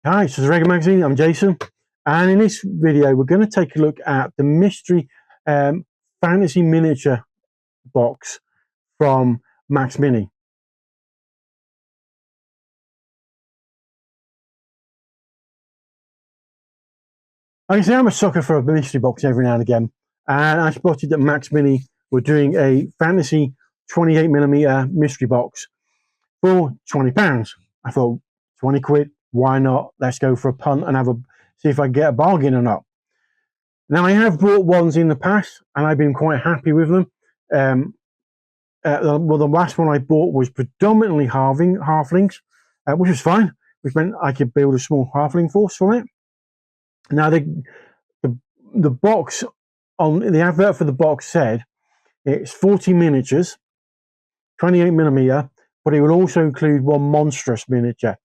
Hi, this is Regular Magazine. I'm Jason, and in this video, we're going to take a look at the mystery fantasy miniature box from MaxMini. Like I say, I'm a sucker for a mystery box every now and again, and I spotted that MaxMini were doing a fantasy 28mm mystery box for £20. I thought, 20 quid, why not? Let's go for a punt and see if I can get a bargain or not. Now, I have bought ones in the past, and I've been quite happy with them. Well, the last one I bought was predominantly halflings, which was fine, which meant I could build a small halfling force from it. Now, the box on the advert for the box said it's 40 miniatures, 28mm, but it will also include one monstrous miniature.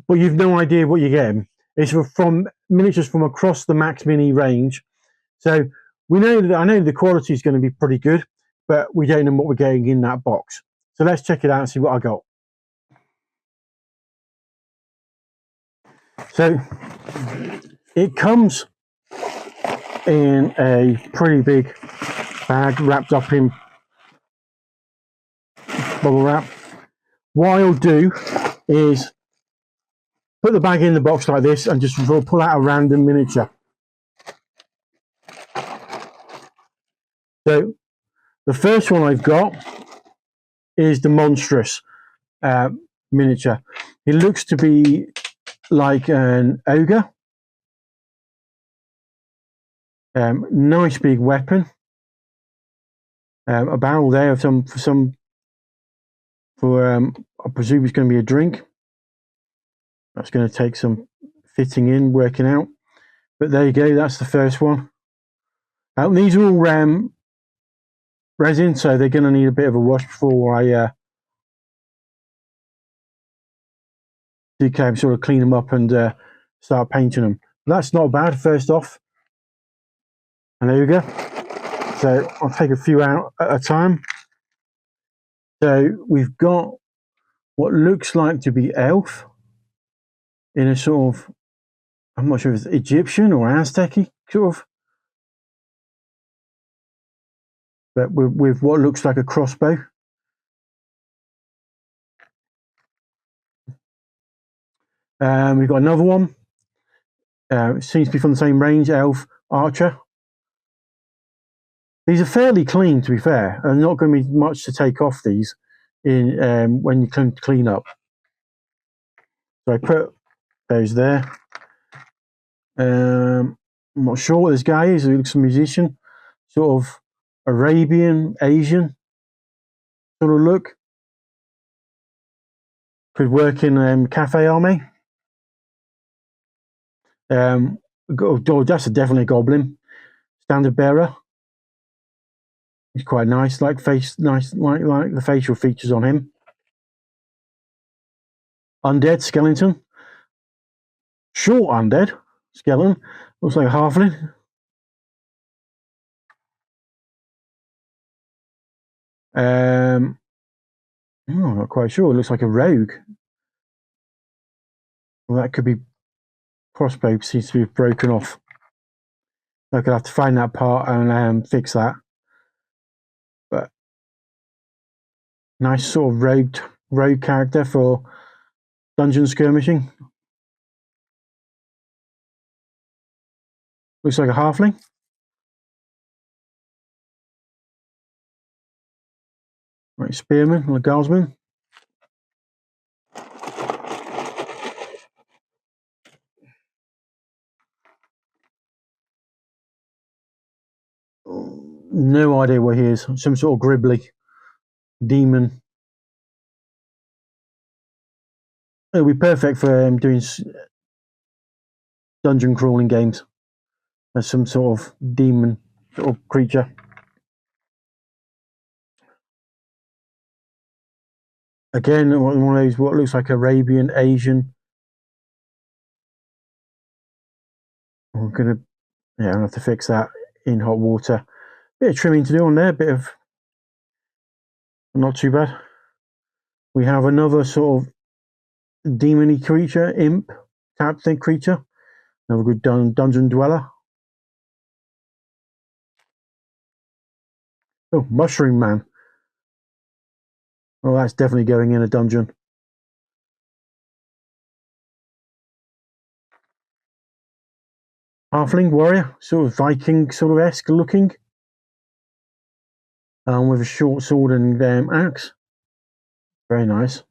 But you've no idea what you're getting. It's from miniatures from across the MaxMini range. So I know the quality is going to be pretty good, but we don't know what we're getting in that box. So let's check it out and see what I got. So it comes in a pretty big bag wrapped up in bubble wrap. What I'll do is put the bag in the box like this and just pull out a random miniature. So the first one I've got is the monstrous miniature. It looks to be like an ogre. Nice big weapon. A barrel there of I presume it's going to be a drink. That's going to take some fitting in, working out. But there you go, that's the first one. These are all resin, so they're going to need a bit of a wash before I sort of clean them up and start painting them. But that's not bad. First off, an ogre. So I'll take a few out at a time. So we've got what looks like to be elf in a sort of, I'm not sure if it's Egyptian or Aztec sort of, but with what looks like a crossbow. We've got another one. It seems to be from the same range, elf, archer. These are fairly clean, to be fair. There's not going to be much to take off these in when you clean up. So I put those there. I'm not sure what this guy is. He looks like a musician, sort of Arabian, Asian sort of look. Could work in Cafe Army. That's definitely a goblin. Standard bearer. He's quite nice, like the facial features on him. Undead skeleton. Short undead skeleton. Looks like a halfling. I'm not quite sure. It looks like a rogue. Well, that could be crossbow. Seems to be broken off. I could have to find that part and fix that. But nice sort of rogue character for dungeon skirmishing. Looks like a halfling. Right, spearman or a guardsman. No idea what he is. Some sort of gribbly demon. It'll be perfect for doing dungeon crawling games. As some sort of demon sort of creature. Again, one of those what looks like Arabian, Asian. I'm gonna have to fix that in hot water. Bit of trimming to do on there, bit of not too bad. We have another sort of demony creature, imp type thing creature. Another good dungeon dweller. Oh, Mushroom Man. Oh, that's definitely going in a dungeon. Halfling warrior, sort of Viking sort of esque looking, with a short sword and axe. Very nice.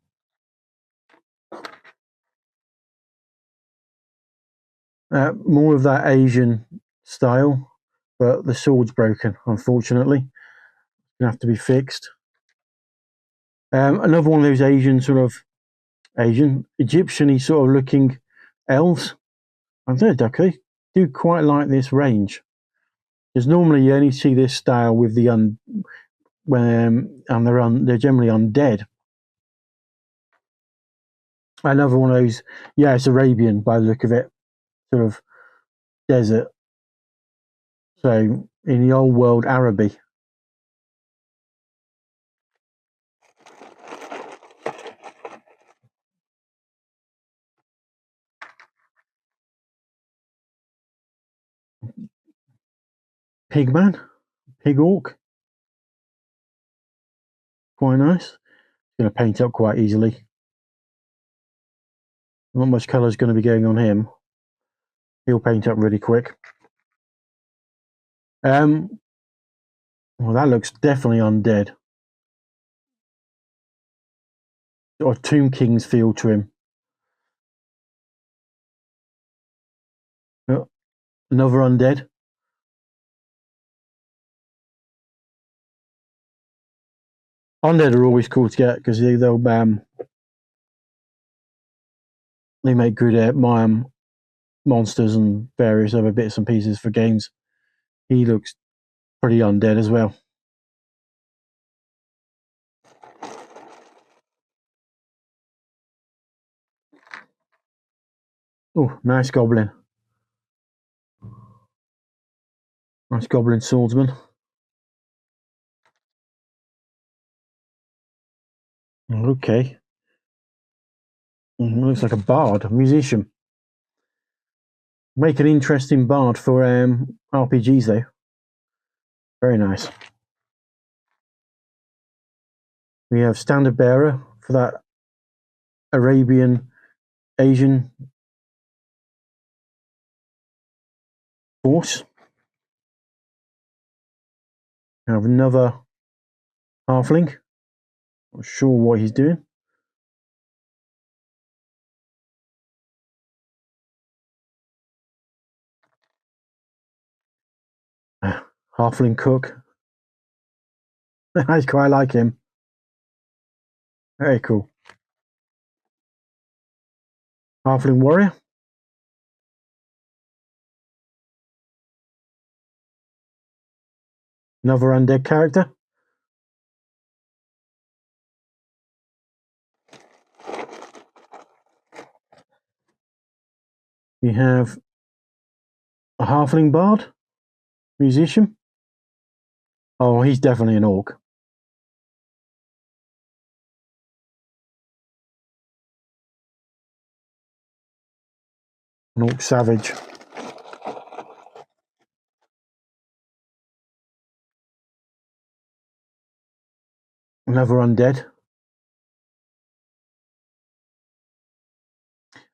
More of that Asian style, but the sword's broken, unfortunately. Gonna have to be fixed. Another one of those Asian sort of Egyptian-y sort of looking elves. I don't know, I do quite like this range. Because normally you only see this style with the and they're generally undead. Another one of those, yeah, it's Arabian by the look of it, sort of desert. So in the old world, Araby. Pigman, pig orc, quite nice. Going to paint up quite easily. Not much colour is going to be going on him. He'll paint up really quick. Well, that looks definitely undead. Or Tomb King's feel to him. Oh, another undead. Undead are always cool to get because they make good monsters and various other bits and pieces for games. He looks pretty undead as well. Oh, nice goblin. Nice goblin swordsman. Okay. Looks like a bard, a musician. Make an interesting bard for RPGs though. Very nice. We have standard bearer for that Arabian Asian force. We have another halfling. Not sure what he's doing. Halfling cook. I quite like him. Very cool. Halfling warrior. Another undead character. We have a halfling bard, musician. Oh, he's definitely an orc. An orc savage. Another undead.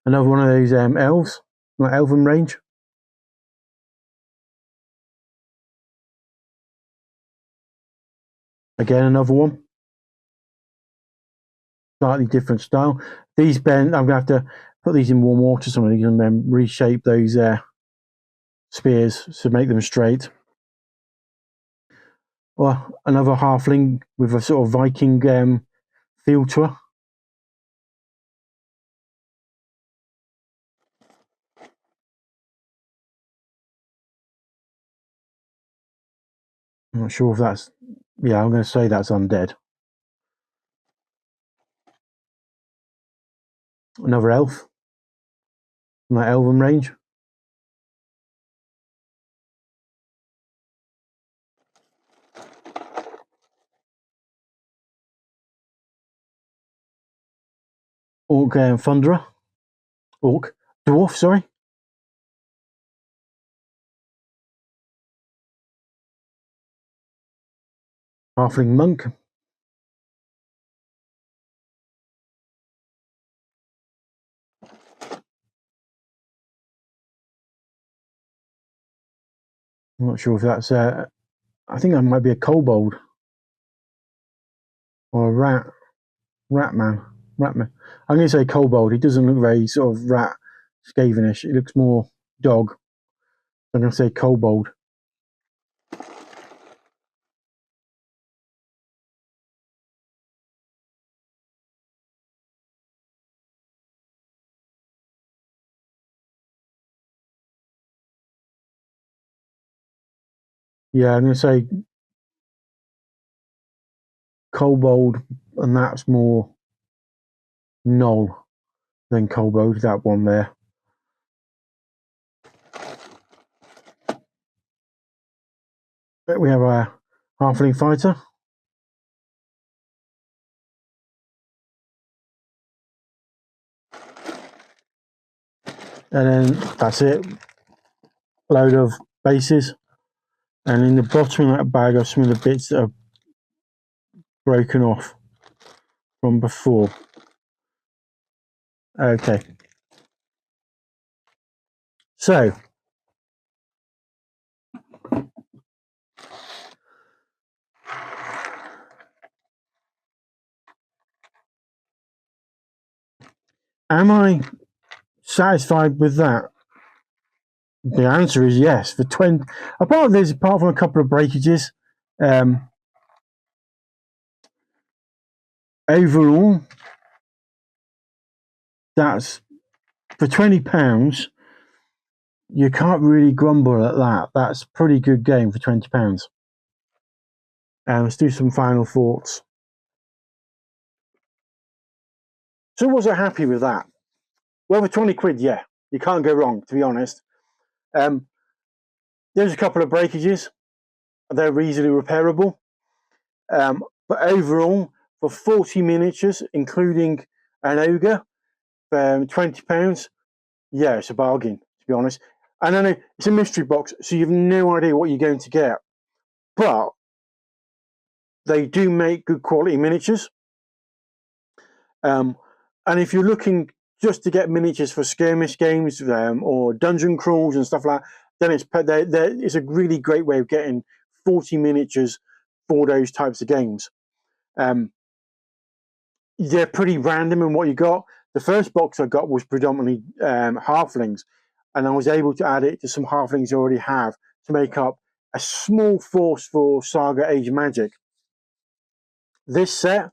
Another one of those elves, like elven range. Again, another one. Slightly different style. These bend. I'm going to have to put these in warm water, some of these, and then reshape those spears to make them straight. Or another halfling with a sort of Viking feel to her. I'm not sure if that's. Yeah, I'm going to say that's undead. Another elf from that elven range. Orc thunderer. Orc Dwarf, sorry. Halfling monk. I'm not sure if that's I think that might be a kobold or a rat man. I'm going to say kobold. He doesn't look very sort of rat scavenish. It looks more dog. I'm going to say kobold. Yeah, I'm going to say kobold, and that's more gnoll than kobold, that one there. But we have a halfling fighter. And then that's it. Load of bases. And in the bottom of that bag are some of the bits that are broken off from before. Okay. So, am I satisfied with that? The answer is yes. For 20, apart from a couple of breakages, overall, that's for £20. You can't really grumble at that. That's a pretty good game for £20. Let's do some final thoughts. So was I happy with that? Well, for 20 quid, yeah, you can't go wrong, to be honest. There's a couple of breakages. They're easily repairable. But overall, for 40 miniatures, including an ogre, for £20, yeah, it's a bargain, to be honest. And I know it's a mystery box, so you have no idea what you're going to get. But they do make good quality miniatures. And if you're looking just to get miniatures for skirmish games or dungeon crawls and stuff like that, then it's a really great way of getting 40 miniatures for those types of games. They're pretty random in what you got. The first box I got was predominantly halflings, and I was able to add it to some halflings I already have to make up a small force for Saga Age of Magic. This set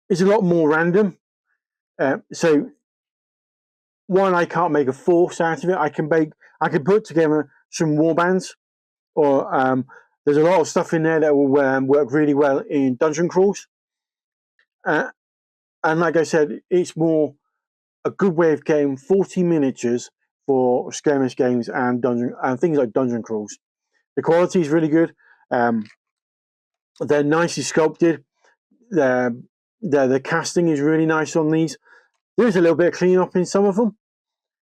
is a lot more random. So one, I can't make a force out of it. I can put together some warbands, or there's a lot of stuff in there that will work really well in dungeon crawls. And like I said, it's more a good way of getting 40 miniatures for skirmish games and things like dungeon crawls. The quality is really good. They're nicely sculpted. The casting is really nice on these. There is a little bit of cleanup in some of them,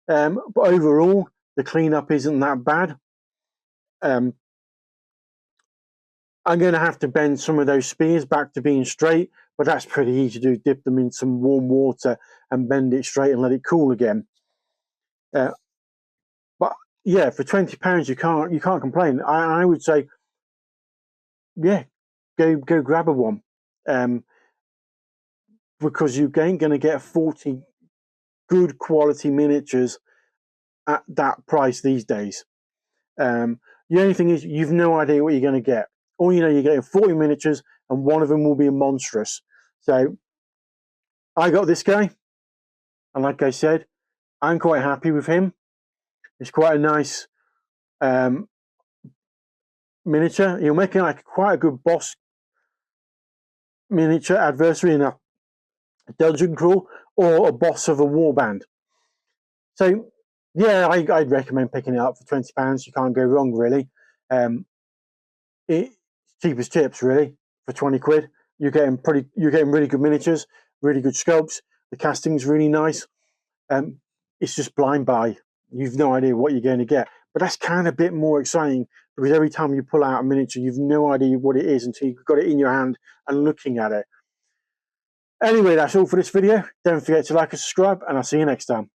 but overall, the cleanup isn't that bad. I'm going to have to bend some of those spears back to being straight, but that's pretty easy to do. Dip them in some warm water and bend it straight and let it cool again. But yeah, for £20, you can't complain. I would say, yeah, go grab a one, because you ain't going to get 40 good quality miniatures at that price these days. The only thing is, you've no idea what you're going to get. All you know, you're getting 40 miniatures, and one of them will be a monstrous. So I got this guy, and like I said, I'm quite happy with him. It's quite a nice miniature. He'll make quite a good boss miniature adversary in a dungeon crawl or a boss of a warband. So yeah, I'd recommend picking it up for £20. You can't go wrong, really. It's cheap as chips, really. For 20 quid, you're getting really good miniatures, really good sculpts. The casting's really nice. it's just blind buy. You've no idea what you're going to get. But that's kind of a bit more exciting, because every time you pull out a miniature, you've no idea what it is until you've got it in your hand and looking at it. Anyway, that's all for this video. Don't forget to like and subscribe, and I'll see you next time.